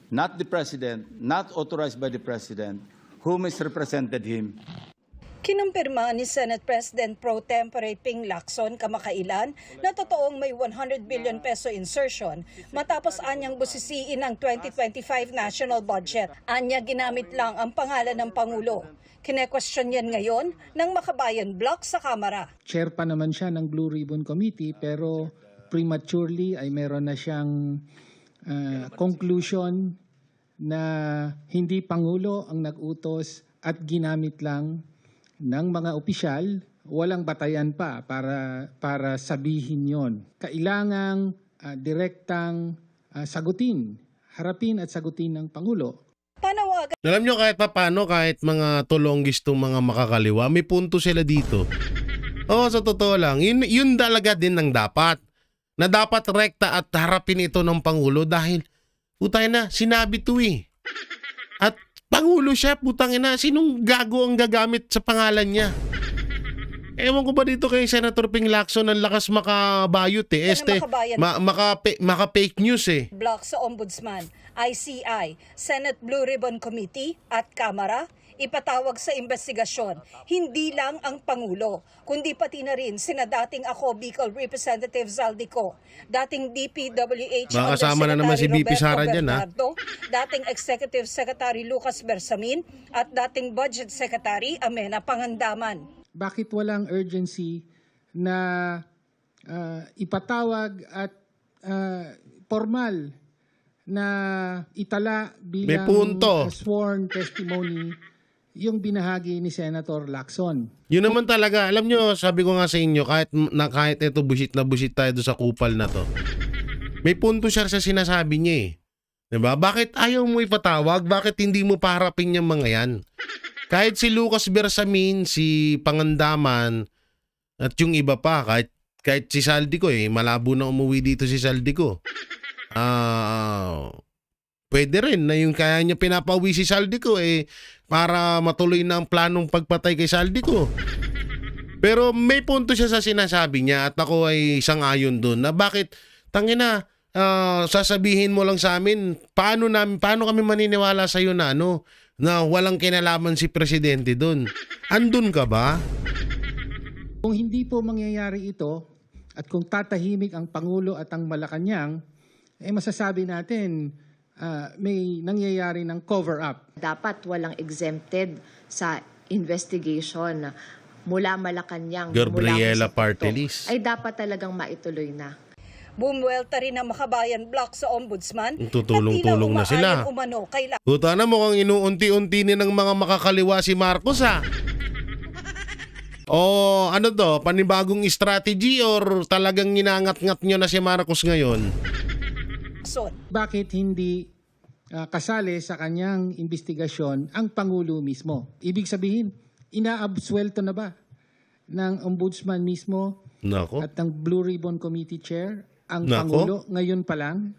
not the President, not authorized by the President, who misrepresented him. Kinumpirma ni Senate President Pro Tempore Ping Lacson kamakailan na totoong may 100 billion peso insertion matapos anyang busisiin ang 2025 national budget. Anya ginamit lang ang pangalan ng Pangulo. Kine-question yan ngayon ng Makabayan Bloc sa Kamara. Chair pa naman siya ng Blue Ribbon Committee pero prematurely ay meron na siyang conclusion na hindi Pangulo ang nag-utos at ginamit lang ng mga opisyal, walang batayan pa para sabihin yon. Kailangang direktang harapin at sagutin ng Pangulo. Panawagan. Alam nyo kahit paano, kahit mga tulonggis tong mga makakaliwa, may punto sila dito. Sa totoo lang, yun talaga din ang dapat. Na dapat rekta at harapin ito ng Pangulo dahil, putay na, sinabi to eh. At Pangulo siya, putang ina. Sinong gago ang gagamit sa pangalan niya? Ewan ko ba dito kay Senator Ping Lacson ang lakas makabayot eh. Maka-fake news eh. Block sa Ombudsman, ICI, Senate Blue Ribbon Committee at Kamara ipatawag sa investigasyon. Hindi lang ang Pangulo, kundi pati na rin sina dating ako Bicol Representative Zaldico, dating DPWH Kasama na naman si BP Sara dyan, dating Executive Secretary Lucas Bersamin at dating Budget Secretary Amena Pangandaman. Bakit walang urgency na ipatawag at formal na itala bilang sworn testimony yung binahagi ni Senator Lacson? Yun naman talaga. Alam nyo, sabi ko nga sa inyo, kahit ito busit tayo doon sa kupal na to, may punto siya sa sinasabi niya eh. Diba? Bakit ayaw mo ipatawag? Bakit hindi mo paharapin yung mga yan? Kahit si Lucas Bersamin, si Pangandaman, at yung iba pa, kahit si Zaldico eh, malabo na umuwi dito si Zaldico. Pwede rin na yung kaya niya pinapauwi si Zaldico eh, para matuloy na ang planong pagpatay kay Zaldico. Pero may punto siya sa sinasabi niya at ako ay sang-ayon doon na bakit tangina sasabihin mo lang sa amin paano kami maniniwala sa iyo na na walang kinalaman si presidente doon. Andun ka ba? Kung hindi po mangyayari ito at kung tatahimik ang Pangulo at ang Malacanang, masasabi natin may nangyayari ng cover-up. Dapat walang exempted sa investigation mula Malacanang, Gabriela mula Partelis. Ay dapat talagang maituloy na. Bumuelta rin ang Makabayan Block sa Ombudsman. Tutulong-tulong na sila. Puta na, mukhang inuunti-unti ng mga makakaliwa si Marcos O ano to, panibagong strategy or talagang ginangat-ngat nyo na si Marcos ngayon? Bakit hindi kasali sa kanyang investigasyon ang Pangulo mismo? Ibig sabihin, inaabsuelto na ba ng Ombudsman mismo at ng Blue Ribbon Committee Chair ang Pangulo ngayon pa lang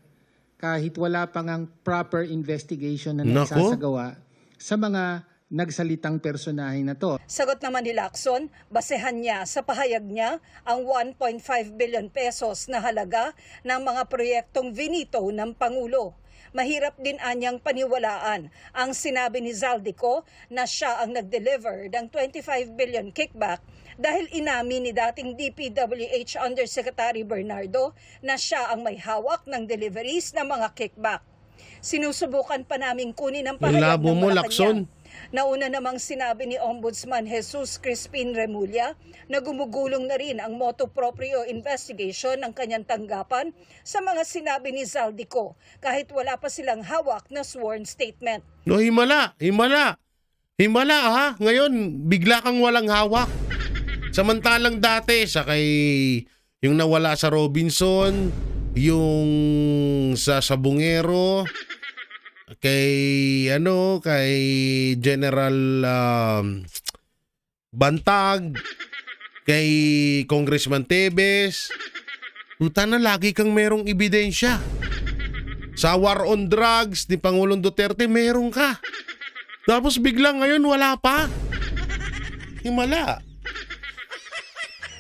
kahit wala pang ang proper investigation na nagsasagawa sa mga nagsalitang personahe na to? Sagot naman ni Lacson, basehan niya sa pahayag niya ang 1.5 billion pesos na halaga ng mga proyektong vinito ng Pangulo. Mahirap din anyang paniwalaan ang sinabi ni Zaldico na siya ang nag-deliver ng 25 billion kickback dahil inamin ni dating DPWH Undersecretary Bernardo na siya ang may hawak ng deliveries ng mga kickback. Sinusubukan pa naming kunin ang pahayag ng Malacanang. Nauna namang sinabi ni Ombudsman Jesus Crispin Remulla na gumugulong na rin ang motu proprio investigation ng kanyang tanggapan sa mga sinabi ni Zaldico kahit wala pa silang hawak na sworn statement. No, himala Ngayon, bigla kang walang hawak. Samantalang dati sa yung nawala sa Robinson, yung sa Sabungero, kay General Bantag, kay Congressman Tebes, puta na lagi kang merong ebidensya. Sa war on drugs ni Pangulong Duterte, meron ka. Tapos biglang ngayon wala pa. Himala.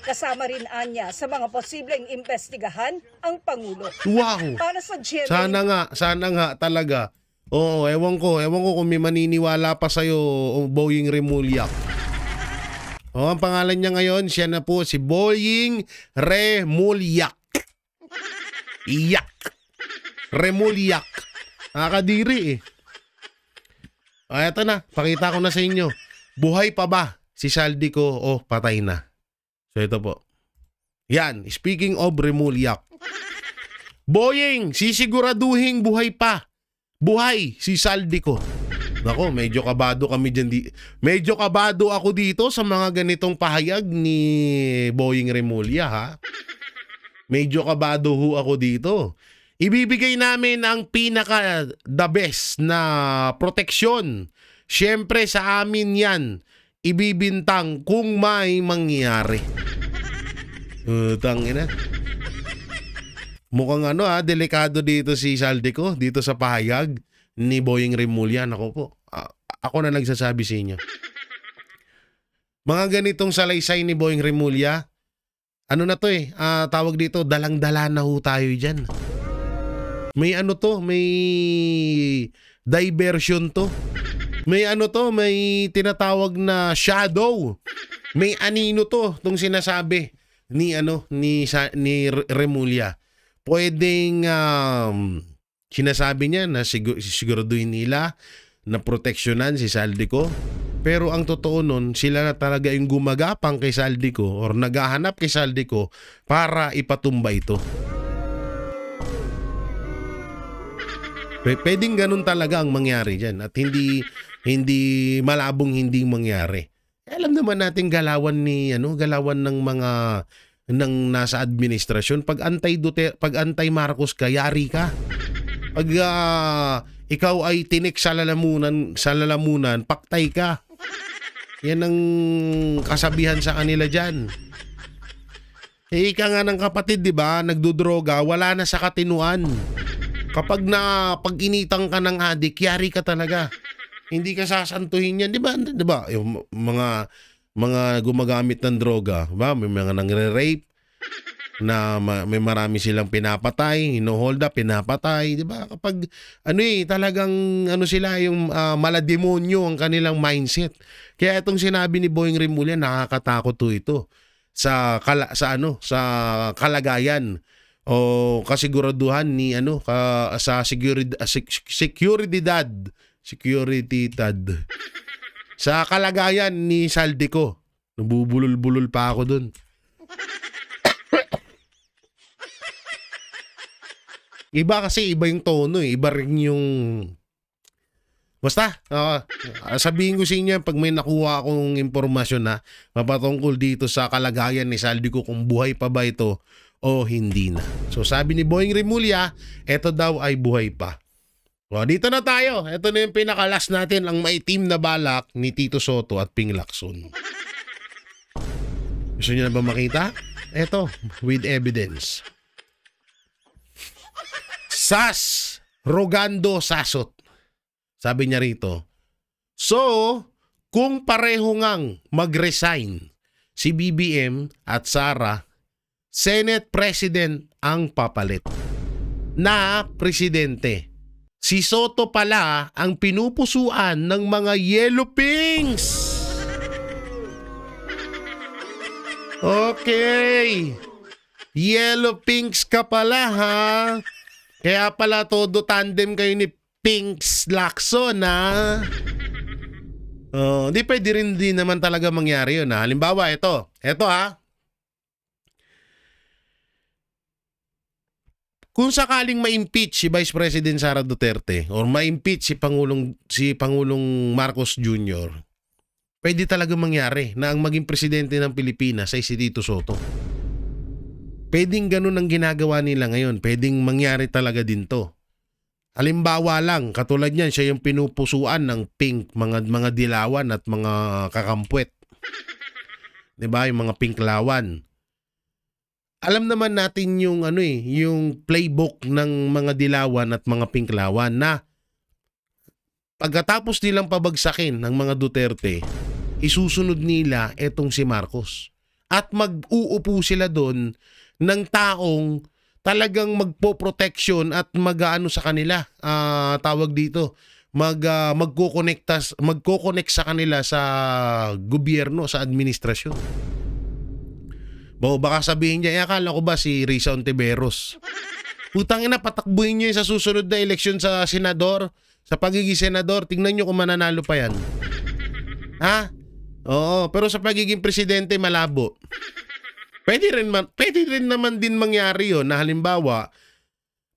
Kasama rin anya sa mga posibleng investigahan ang Pangulo. Wow. Para sa GMA. Sana nga talaga. Oo, ewan ko kung may maniniwala pa sa'yo Boying Remulla. Ang pangalan niya ngayon, siya na po si Boying Remulla. Iyak. Remulla. Nakakadiri eto na, pakita ko na sa inyo. Buhay pa ba si Zaldico o patay na? So ito po. Yan, speaking of Remulla. Boying, sisiguraduhin buhay pa. Buhay si Zaldico. Nako, medyo kabado kami dyan. Medyo kabado ako dito sa mga ganitong pahayag ni Boying Remulla Medyo kabado ho ako dito. Ibibigay namin ang pinaka the best na proteksyon. Siyempre sa amin yan. Ibibintang kung may mangyari. Tangina. Mukhang delikado dito si Zaldico dito sa pahayag ni Boying Remulla. Ako po, ako na nagsasabi sa inyo. Mga ganitong salaysay ni Boying Remulla, tawag dito, dalang-dala na ho tayo dyan. May may diversion to. May tinatawag na shadow. May anino to, tong sinasabi ni Remulla. Pwedeng sinasabi niya na siguraduhin nila na proteksyonan si Zaldico. Pero ang totoo nun, sila na talaga yung gumagapang kay Zaldico or naghahanap kay Zaldico para ipatumba ito. Pwedeng ganun talaga ang mangyari dyan at hindi malabong hindi mangyari. Alam naman natin galawan ng mga nasa administrasyon. Pag anti Marcos ka, yari ka. Pag ikaw ay tinik sa lalamunan, paktay ka. Yan ang kasabihan sa kanila dyan. Ika nga ng kapatid, di ba? Nagdudroga, wala na sa katinuan. Kapag pag-initang ka ng adik, yari ka talaga. Hindi ka sasantuhin yan, di ba? Di ba? Yung mga gumagamit ng droga, ba? May mga nangre-rape, na may marami silang pinapatay, hino-hold up, pinapatay, di ba? Kapag talagang sila yung malademonyo ang kanilang mindset. Kaya itong sinabi ni Boying Rimulya, nakakatakot to sa kalagayan o kasiguraduhan ni sa seguridad sa kalagayan ni Saldico. Nabubulol-bulol pa ako dun. Iba kasi, iba yung tono eh. Iba rin yung... Basta, sabihin ko sa inyo, pag may nakuha akong impormasyon na mapatungkol dito sa kalagayan ni Saldico, kung buhay pa ba ito o hindi na. So sabi ni Boying Rimulya, eto daw ay buhay pa. O, dito na tayo. Ito na yung pinakalas natin, ang maitim na balak ni Tito Sotto at Ping Lacson. Gusto niyo na ba makita? Eto, with evidence. Sas, rogando sasot. Sabi niya rito, so, kung pareho ngang mag-resign si BBM at Sara, Senate President ang papalit na presidente. Si Sotto pala ang pinupusuan ng mga yellow pinks. Okay. Yellow pinks ka pala, ha? Kaya pala todo tandem kayo ni Pinks Lacson, ha? Di pwede rin din naman talaga mangyari yun, ha? Halimbawa, ito ha? Kung sakaling ma-impeach si Vice President Sara Duterte or ma-impeach si Pangulong Marcos Jr., pwede talaga mangyari na ang maging presidente ng Pilipinas ay si Tito Sotto. Pwedeng ganun ang ginagawa nila ngayon. Pwedeng mangyari talaga din to. Halimbawa lang, katulad niyan, siya yung pinupusuan ng pink, mga dilawan at mga kakampwet. Diba? Yung mga pink lawan. Alam naman natin yung yung playbook ng mga dilawan at mga pink lawan na pagkatapos nilang pabagsakin ng mga Duterte, isusunod nila etong si Marcos. At mag-uupo sila doon ng taong talagang magpo-protection at mag-aano sa kanila, tawag dito, magko-connect sa kanila sa gobyerno, sa administrasyon. Baka sabihin niya, akala ko ba si Risa Ontiveros? Putang ina, patakbuhin niyo sa susunod na eleksyon sa senador, sa pagiging senador, tingnan niyo kung mananalo pa yan. Ha? Oo, pero sa pagiging presidente, malabo. Pwede rin naman din mangyari yun na halimbawa,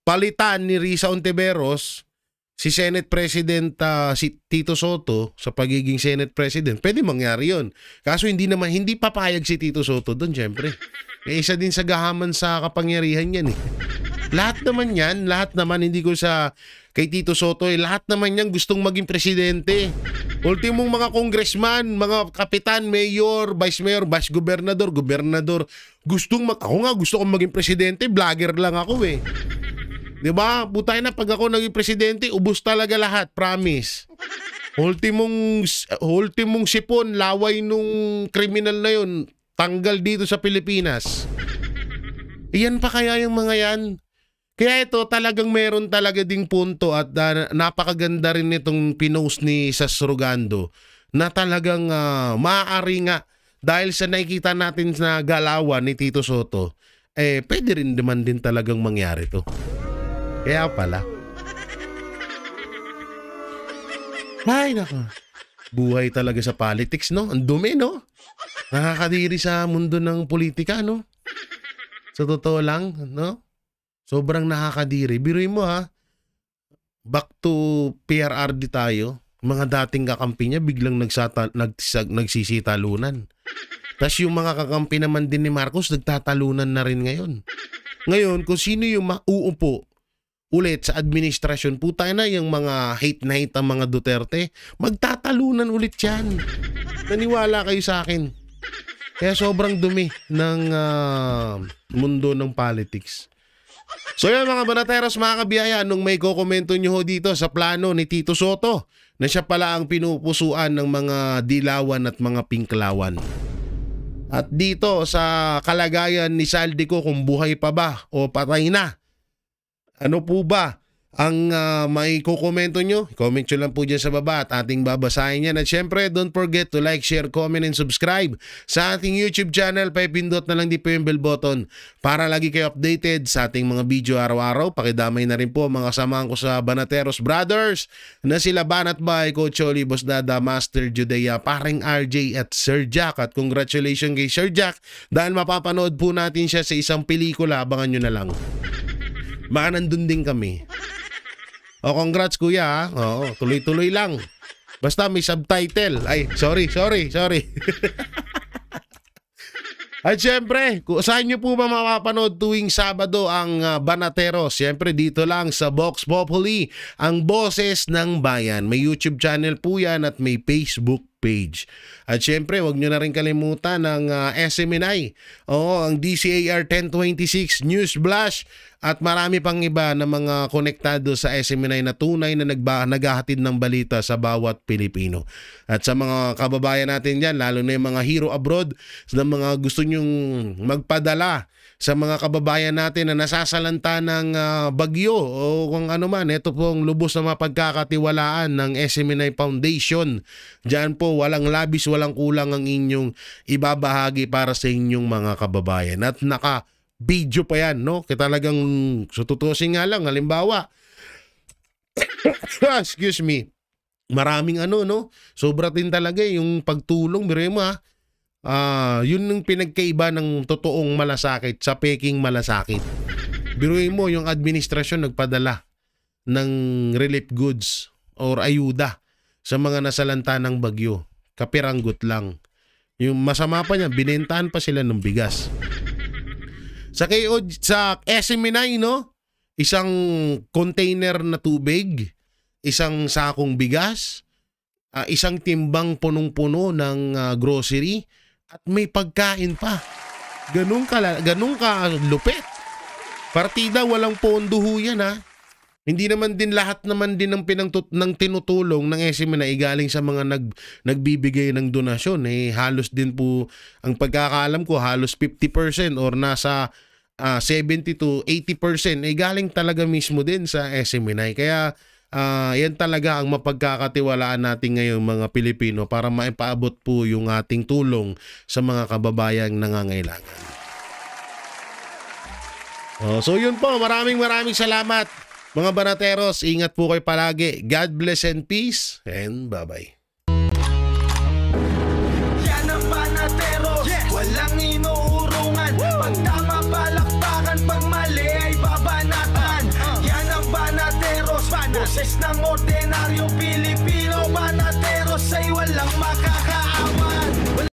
palitan ni Risa Ontiveros si Senate President si Tito Sotto sa pagiging Senate President. Pwede mangyari yun. Kaso hindi papayag si Tito Sotto doon, syempre. Isa din sa gahaman sa kapangyarihan yan eh. Lahat naman hindi ko kay Tito Sotto, lahat naman yan gustong maging presidente. Ultimong mga congressman, mga kapitan, mayor, vice gobernador, ako nga gusto kong maging presidente, vlogger lang ako eh. Diba? Butay na, pag ako naging presidente, ubos talaga lahat, promise. Ultimong sipon, laway nung kriminal na yun, tanggal dito sa Pilipinas. Iyan pa kaya yung mga yan? Kaya ito talagang meron talaga ding punto at napakaganda rin nitong pinost ni Sas Rogando na talagang maaari nga dahil sa nakikita natin na galawan ni Tito Sotto, pwede rin naman din talagang mangyari to. Kaya pala. Ay, nako. Buhay talaga sa politics, no? Ang dumi, no? Nakakadiri sa mundo ng politika, no? Sa totoo lang, no? Sobrang nakakadiri. Biruin mo ha, back to PRRD tayo, mga dating kakampi niya biglang nagsisitalunan. Tapos yung mga kakampi naman din ni Marcos nagtatalunan na rin ngayon. Ngayon, kung sino yung mauupo ulit sa administrasyon, puta na yung mga hate na hate ang mga Duterte, magtatalunan ulit yan. Naniwala kayo sa akin. Kaya sobrang dumi ng mundo ng politics. So yan mga banateros, mga kabiyaya, nung may kokomento nyo ho dito sa plano ni Tito Soto na siya pala ang pinupusuan ng mga dilawan at mga pinklawan. At dito sa kalagayan ni Saldico kung buhay pa ba o patay na, ano po ba ang may kukomento nyo? Comment nyo lang po dyan sa baba at ating babasahin yan. At syempre, don't forget to like, share, comment, and subscribe sa ating YouTube channel. Pipindot na lang din po yung bell button para lagi kayo updated sa ating mga video araw-araw. Pakidamay na rin po mga samahan ko sa Banateros Brothers na sila Banat Bay, Coach Oli, Boss Dada, Master Judea, Paring RJ at Sir Jack. At congratulations kay Sir Jack dahil mapapanood po natin siya sa isang pelikula. Abangan nyo na lang. Baka nandun din kami. O, congrats kuya ha. Oo, tuloy-tuloy lang. Basta may subtitle. Ay, sorry. At syempre, saan nyo po ba mapapanood tuwing Sabado ang Banateros? Syempre dito lang sa Vox Populi, ang boses ng bayan. May YouTube channel po yan at may Facebook page. At syempre, wag nyo na rin kalimutan ang SMNI. Oo, ang DCAR 1026 News Flash at marami pang iba na mga konektado sa SMNI na tunay na naghahatid ng balita sa bawat Pilipino. At sa mga kababayan natin dyan, lalo na yung mga hero abroad, sa mga gusto nyong magpadala sa mga kababayan natin na nasasalanta ng bagyo o kung ano man, ito pong lubos na mapagkakatiwalaan ng SMNI Foundation. Diyan po, walang labis, walang kulang ang inyong ibabahagi para sa inyong mga kababayan. At naka-video pa yan, no? Kaya talagang sututusin nga lang, halimbawa, excuse me, maraming no? Sobra din talaga yung pagtulong, biro mo ha. Yun yung pinagkaiba ng totoong malasakit sa peking malasakit. Biruin mo yung administrasyon nagpadala ng relief goods or ayuda sa mga nasalanta ng bagyo. Kapiranggot lang. Yung masama pa niya, binentahan pa sila ng bigas. Sa SMNI, no? Isang container na tubig, isang sakong bigas, isang timbang punong-puno ng grocery, at may pagkain pa. Ganun ka lupit. Partida, walang pondo ho yan ha. Hindi naman din lahat naman din ng tinutulong ng SMNI galing sa mga nagbibigay ng donasyon. Halos din po, ang pagkakaalam ko, halos 50% or nasa 70 to 80% galing talaga mismo din sa SMNI. Kaya yan talaga ang mapagkakatiwalaan natin ngayong mga Pilipino para maipaabot po yung ating tulong sa mga kababayang nangangailangan. So yun po, maraming salamat mga Banateros. Ingat po kayo palagi. God bless and peace and bye-bye. Yan ang Banateros, walang inuurungan. Pag tama palakpakan, pag mali ay babanatan. Yan ang Banateros, boses ng ordinaryong Pilipino. Banateros ay walang makakalimutan.